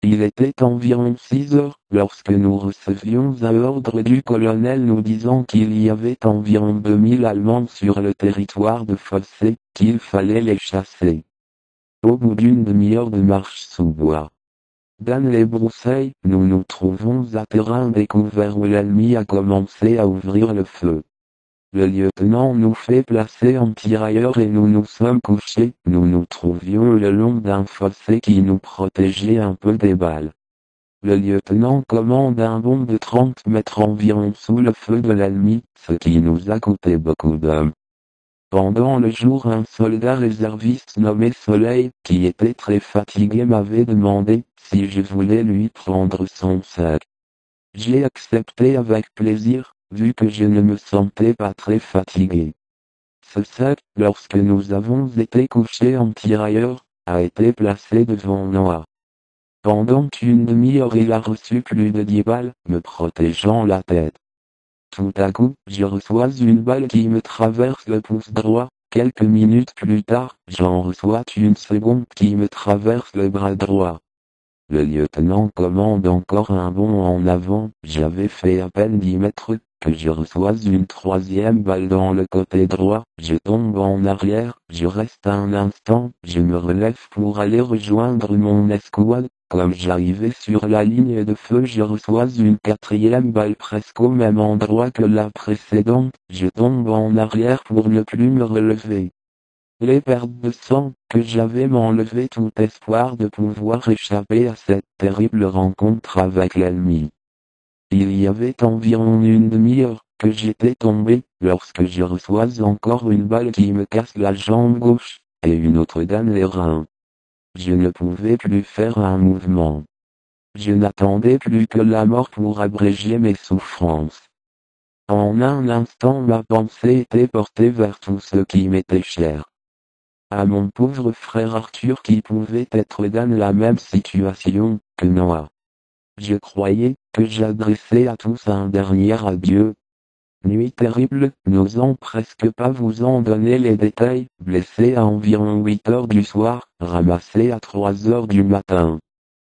Il était environ 6 heures, lorsque nous recevions un ordre du colonel nous disant qu'il y avait environ 2000 Allemands sur le territoire de Fossé, qu'il fallait les chasser. Au bout d'une demi-heure de marche sous bois, dans les broussailles, nous nous trouvons à terrain découvert où l'ennemi a commencé à ouvrir le feu. Le lieutenant nous fait placer en tirailleur et nous nous sommes couchés. Nous nous trouvions le long d'un fossé qui nous protégeait un peu des balles. Le lieutenant commande un bond de 30 mètres environ sous le feu de l'ennemi, ce qui nous a coûté beaucoup d'hommes. Pendant le jour, un soldat réserviste nommé Soleil, qui était très fatigué, m'avait demandé si je voulais lui prendre son sac. J'ai accepté avec plaisir, vu que je ne me sentais pas très fatigué. Ce sac, lorsque nous avons été couchés en tirailleur, a été placé devant moi. Pendant une demi-heure il a reçu plus de 10 balles, me protégeant la tête. Tout à coup, je reçois une balle qui me traverse le pouce droit. Quelques minutes plus tard, j'en reçois une seconde qui me traverse le bras droit. Le lieutenant commande encore un bond en avant. J'avais fait à peine 10 mètres, que je reçois une troisième balle dans le côté droit. Je tombe en arrière, je reste un instant, je me relève pour aller rejoindre mon escouade. Comme j'arrivais sur la ligne de feu, je reçois une quatrième balle presque au même endroit que la précédente. Je tombe en arrière pour ne plus me relever. Les pertes de sang, que j'avais m'enlevé tout espoir de pouvoir échapper à cette terrible rencontre avec l'ennemi. Il y avait environ une demi-heure que j'étais tombé, lorsque je reçois encore une balle qui me casse la jambe gauche, et une autre dans les reins. Je ne pouvais plus faire un mouvement. Je n'attendais plus que la mort pour abréger mes souffrances. En un instant ma pensée était portée vers tout ce qui m'était cher. À mon pauvre frère Arthur qui pouvait être dans la même situation que moi. Je croyais que j'adressais à tous un dernier adieu. Nuit terrible, n'osant presque pas vous en donner les détails, blessé à environ 8 heures du soir, ramassé à 3 heures du matin.